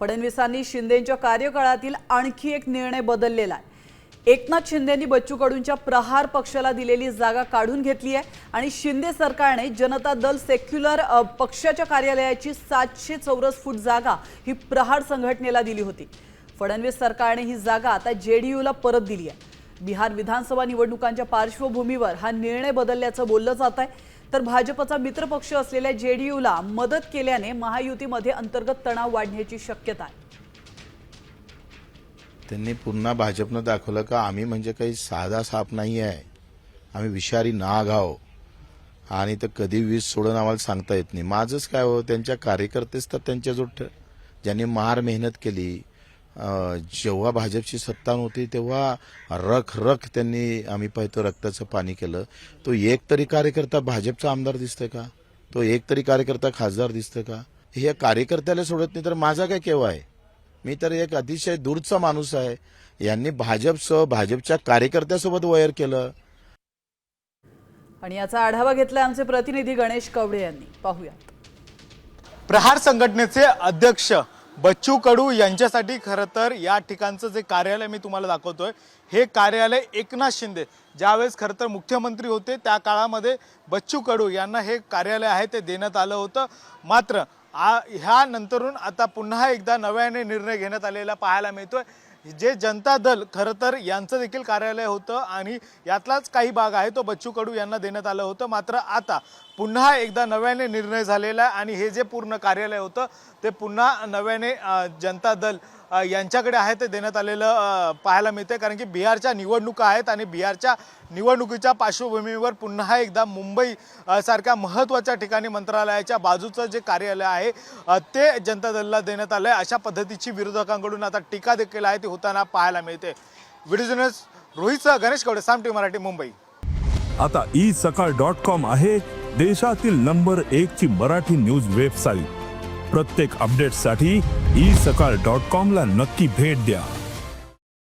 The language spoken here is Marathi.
फडणवीसांनी शिंदेंच्या कार्यकाळातील आणखी एक निर्णय बदललेला आहे। एकनाथ शिंदेंनी बच्चू कडूंच्या प्रहार पक्षाला दिलेली जागा काढून घेतली आहे आणि शिंदे सरकारने जनता दल सेक्युलर पक्षाच्या कार्यालयाची 700 चौरस फूट जागा ही प्रहार संघटनेला दिली होती। फडणवीस सरकारने ही जागा आता जेडीयूला परत दिली आहे। बिहार विधानसभा निवडणुकांच्या पार्श्वभूमीवर हा निर्णय बदलल्याचं बोललं जात आहे। तर भाजपचा मित्रपक्ष असलेल्या जेडीयूला मदत केल्याने महायुतीमध्ये अंतर्गत तणाव वाढण्याची शक्यता आहे। त्यांनी पुन्हा भाजपनं दाखवलं का आम्ही म्हणजे काही साधा साप नाही आहे, आम्ही विषारी नाग आहो आणि तर कधी वीज सोडून आम्हाला सांगता येत नाही। माझंच काय हो, त्यांच्या कार्यकर्तेच तर त्यांच्याजवळ ज्यांनी मार मेहनत केली, जेव्हा भाजपची सत्ता नव्हती तेव्हा रख रख त्यांनी आम्ही पाहतो रक्ताचं पाणी केलं। तो एक तरी कार्यकर्ता भाजपचा आमदार दिसतोय का? तो एक तरी कार्यकर्ता खासदार दिसतोय का? हे कार्यकर्त्याला सोडत नाही तर माझा काय केव्हा आहे? मी तर एक अतिशय दूरचा माणूस आहे। यांनी भाजपच्या कार्यकर्त्यासोबत वैर केलं। आणि याचा आढावा घेतला आमचे प्रतिनिधी गणेश कवडे यांनी। पाहूयात। प्रहार संघटनेचे अध्यक्ष बच्चू कडू यांच्यासाठी खरं तर या ठिकाणचं जे कार्यालय मी तुम्हाला दाखवतोय, हे कार्यालय एकनाथ शिंदे ज्यावेळेस खरं तर मुख्यमंत्री होते त्या काळामध्ये बच्चू कडू यांना हे कार्यालय आहे ते देण्यात आलं होतं। मात्र ह्या नंतरून आता पुन्हा एकदा नव्याने निर्णय घेण्यात आलेला पाहायला मिळतोय। जे जनता दल खरं तर यांचं देखील कार्यालय होतं आणि यातलाच काही भाग आहे तो बच्चू कडू यांना देण्यात आलं होतं। मात्र आता पुन्हा एकदा नव्याने निर्णय झालेला आहे आणि हे जे पूर्ण कार्यालय होतं ते पुन्हा नव्याने जनता दल यांच्याकडे आहे ते देण्यात आलेलं पाहायला मिळते। कारण की बिहारच्या निवडणुका आहेत आणि बिहारच्या निवडणुकीच्या पार्श्वभूमीवर पुन्हा एकदा मुंबई सारख्या महत्त्वाच्या ठिकाणी मंत्रालयाच्या बाजूचं जे कार्यालय आहे ते जनता दलला देण्यात आलं आहे। अशा पद्धतीची विरोधकांकडून आता टीका देखील आहे ती होताना पाहायला मिळते। व्हिडिओ जर्नलिस्ट रोहित गणेश कवडे, साम टीव्ही मराठी, मुंबई। आता isakal.com आहे देशातील नंबर 1 ची मराठी न्यूज वेबसाईट। प्रत्येक अपडेटसाठी isakal.com ला नक्की भेट द्या।